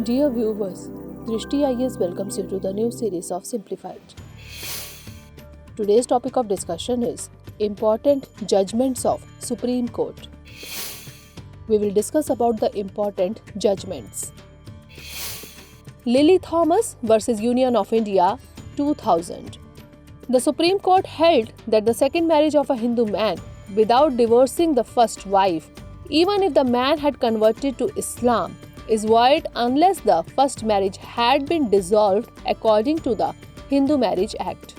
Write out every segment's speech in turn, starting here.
Dear viewers, Drishti IAS welcomes you to the new series of Simplified. Today's topic of discussion is Important Judgments of Supreme Court. We will discuss about the important judgments. Lily Thomas versus Union of India 2000. The Supreme Court held that the second marriage of a Hindu man without divorcing the first wife, even if the man had converted to Islam, is void unless the first marriage had been dissolved according to the Hindu Marriage Act.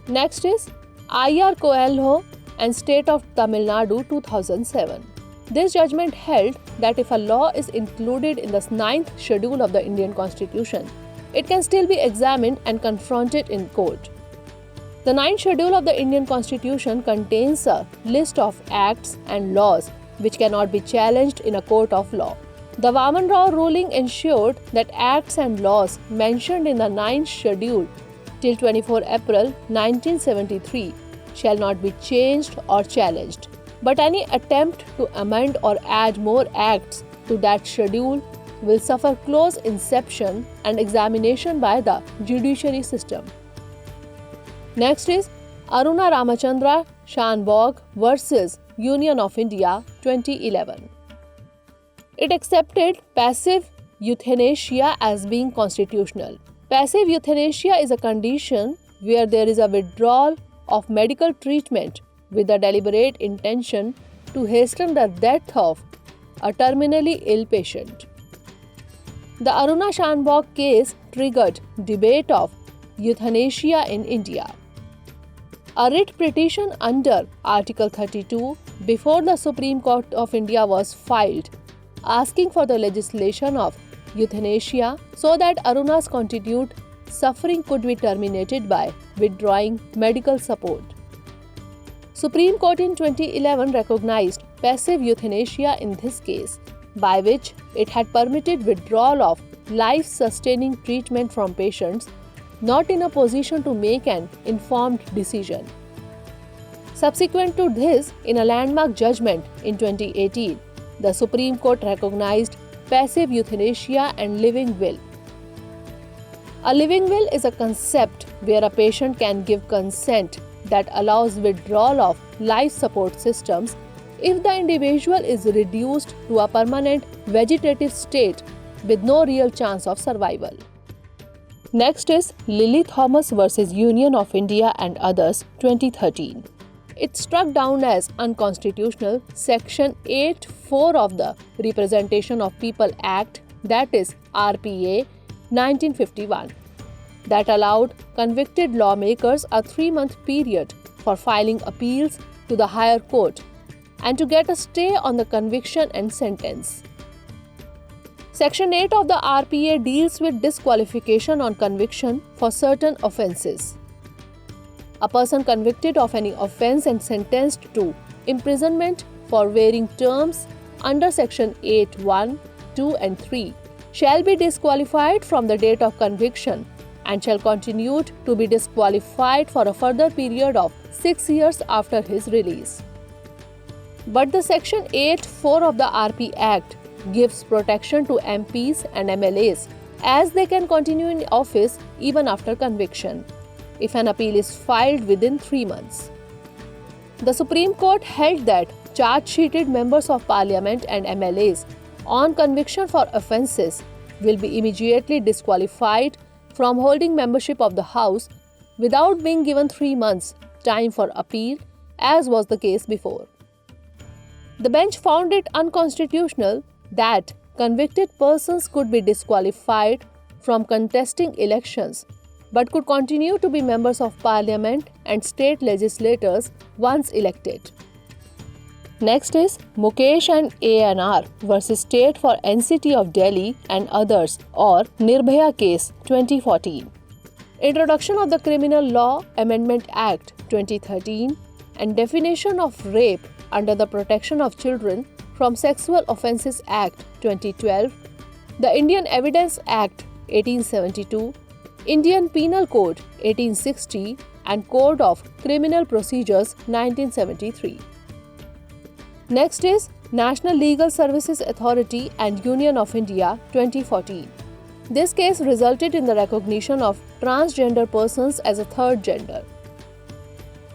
Next is I.R. Coelho and State of Tamil Nadu 2007. This judgment held that if a law is included in the 9th schedule of the Indian Constitution, it can still be examined and confronted in court. The 9th schedule of the Indian Constitution contains a list of acts and laws which cannot be challenged in a court of law. The Vaman Rao ruling ensured that acts and laws mentioned in the 9th schedule till 24 April 1973 shall not be changed or challenged, but any attempt to amend or add more acts to that schedule will suffer close inspection and examination by the judiciary system. Next is Aruna Ramachandra Shanbhog versus Union of India 2011. It accepted passive euthanasia as being constitutional. Passive euthanasia is a condition where there is a withdrawal of medical treatment with the deliberate intention to hasten the death of a terminally ill patient. The Aruna Shanbhog case triggered debate of euthanasia in India. A writ petition under Article 32 before the Supreme Court of India was filed, asking for the legislation of euthanasia so that Aruna's continued suffering could be terminated by withdrawing medical support. Supreme Court in 2011 recognized passive euthanasia in this case, by which it had permitted withdrawal of life-sustaining treatment from patients not in a position to make an informed decision. Subsequent to this, in a landmark judgment in 2018, the Supreme Court recognized passive euthanasia and living will. A living will is a concept where a patient can give consent that allows withdrawal of life support systems if the individual is reduced to a permanent vegetative state with no real chance of survival. Next is Lily Thomas versus Union of India and others 2013. It struck down as unconstitutional Section 8(4) of the Representation of People Act, that is RPA 1951, that allowed convicted lawmakers a 3-month period for filing appeals to the higher court and to get a stay on the conviction and sentence. Section 8 of the RPA deals with disqualification on conviction for certain offences. A person convicted of any offence and sentenced to imprisonment for varying terms under Section 8(1), 2 and 3 shall be disqualified from the date of conviction and shall continue to be disqualified for a further period of 6 years after his release. But the Section 8(4) of the RP Act gives protection to MPs and MLAs as they can continue in office even after conviction, if an appeal is filed within 3 months. The Supreme Court held that charge-sheeted members of Parliament and MLAs on conviction for offences will be immediately disqualified from holding membership of the House without being given 3 months time for appeal, as was the case before. The bench found it unconstitutional that convicted persons could be disqualified from contesting elections but could continue to be members of Parliament and state legislators once elected. Next is Mukesh and ANR versus State for NCT of Delhi and others, or Nirbhaya case 2014. Introduction of the Criminal Law Amendment Act 2013 and definition of rape under the Protection of Children from Sexual Offences Act 2012, the Indian Evidence Act 1872, Indian Penal Code 1860 and Code of Criminal Procedures 1973. Next is National Legal Services Authority and Union of India, 2014. This case resulted in the recognition of transgender persons as a third gender.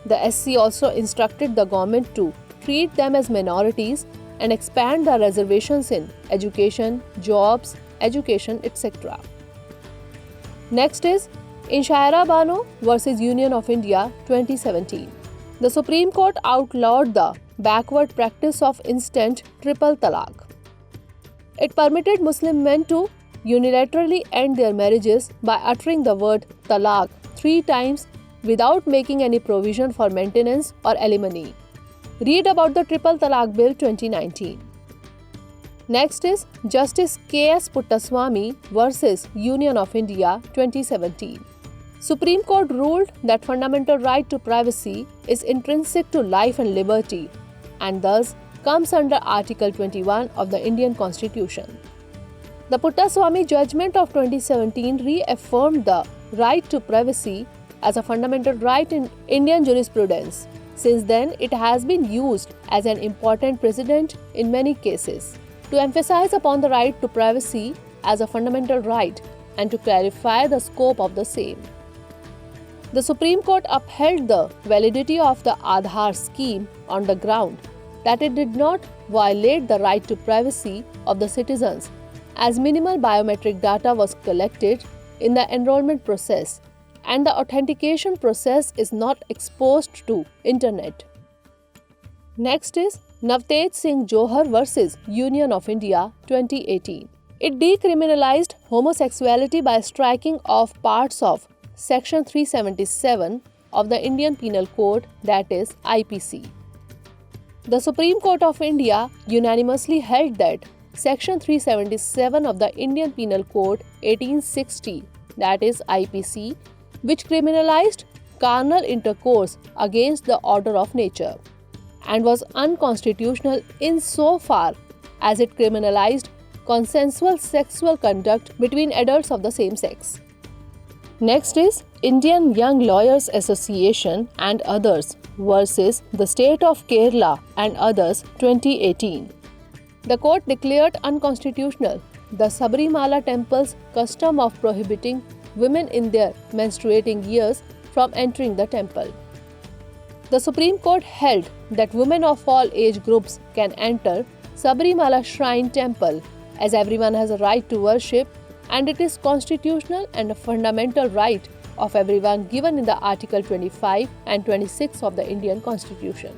The SC also instructed the government to treat them as minorities and expand the reservations in education, jobs, education, etc. Next is in Shaira Bano versus Union of India, 2017. The Supreme Court outlawed the backward practice of instant triple talaq. It permitted Muslim men to unilaterally end their marriages by uttering the word talaq 3 times without making any provision for maintenance or alimony. Read about the Triple Talaq Bill 2019. Next is Justice K.S. Puttaswamy versus Union of India 2017. Supreme Court ruled that fundamental right to privacy is intrinsic to life and liberty and thus comes under Article 21 of the Indian Constitution. The Puttaswamy judgment of 2017 reaffirmed the right to privacy as a fundamental right in Indian jurisprudence. Since then, it has been used as an important precedent in many cases to emphasize upon the right to privacy as a fundamental right and to clarify the scope of the same. The Supreme Court upheld the validity of the Aadhaar scheme on the ground that it did not violate the right to privacy of the citizens as minimal biometric data was collected in the enrollment process and the authentication process is not exposed to internet. Next is Navtej Singh Johar versus Union of India 2018. It decriminalized homosexuality by striking off parts of Section 377 of the Indian Penal Code, that is IPC. The Supreme Court of India unanimously held that Section 377 of the Indian Penal Code 1860, that is IPC, which criminalized carnal intercourse against the order of nature and was unconstitutional insofar as it criminalized consensual sexual conduct between adults of the same sex. Next is Indian Young Lawyers Association and others versus the State of Kerala and others 2018. The court declared unconstitutional the Sabarimala temple's custom of prohibiting women in their menstruating years from entering the temple. The Supreme Court held that women of all age groups can enter Sabarimala Shrine Temple as everyone has a right to worship and it is constitutional and a fundamental right of everyone given in the Article 25 and 26 of the Indian Constitution.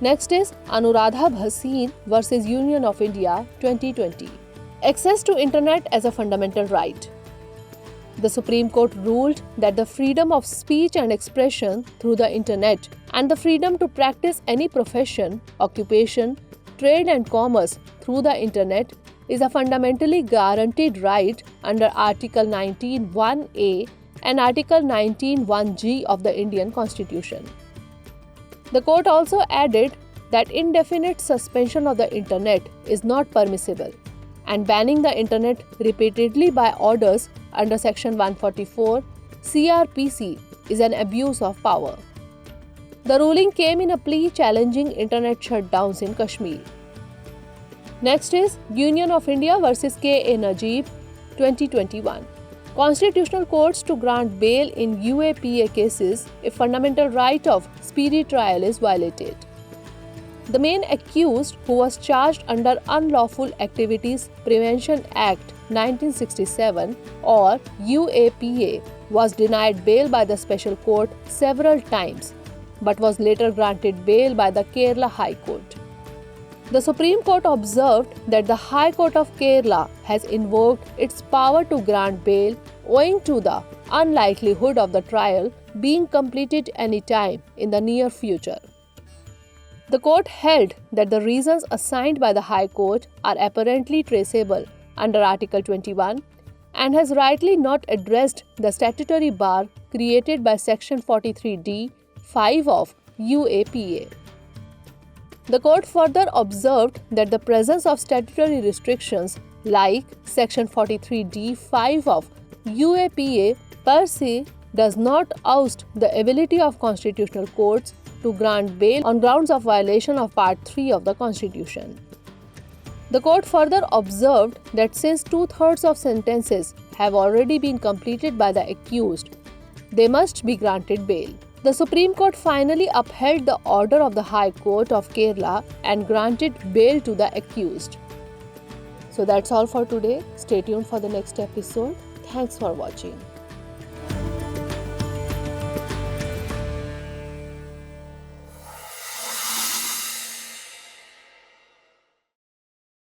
Next is Anuradha Bhasin versus Union of India 2020. Access to Internet as a fundamental right. The Supreme Court ruled that the freedom of speech and expression through the Internet and the freedom to practice any profession, occupation, trade and commerce through the Internet is a fundamentally guaranteed right under Article 19(1)(a) and Article 19(1)(g) of the Indian Constitution. The court also added that indefinite suspension of the Internet is not permissible and banning the Internet repeatedly by orders under Section 144 CRPC is an abuse of power. The ruling came in a plea challenging Internet shutdowns in Kashmir. Next is Union of India versus K.A. Najib 2021. Constitutional courts to grant bail in UAPA cases if fundamental right of speedy trial is violated. The main accused, who was charged under Unlawful Activities Prevention Act 1967 or UAPA, was denied bail by the special court several times but was later granted bail by the Kerala High Court. The Supreme Court observed that the High Court of Kerala has invoked its power to grant bail owing to the unlikelihood of the trial being completed any time in the near future. The court held that the reasons assigned by the High Court are apparently traceable under Article 21 and has rightly not addressed the statutory bar created by Section 43(d)(5) of UAPA. The court further observed that the presence of statutory restrictions like Section 43(d)(5) of UAPA per se does not oust the ability of constitutional courts to grant bail on grounds of violation of Part 3 of the Constitution. The court further observed that since 2/3 of sentences have already been completed by the accused, they must be granted bail. The Supreme Court finally upheld the order of the High Court of Kerala and granted bail to the accused. So that's all for today. Stay tuned for the next episode. Thanks for watching.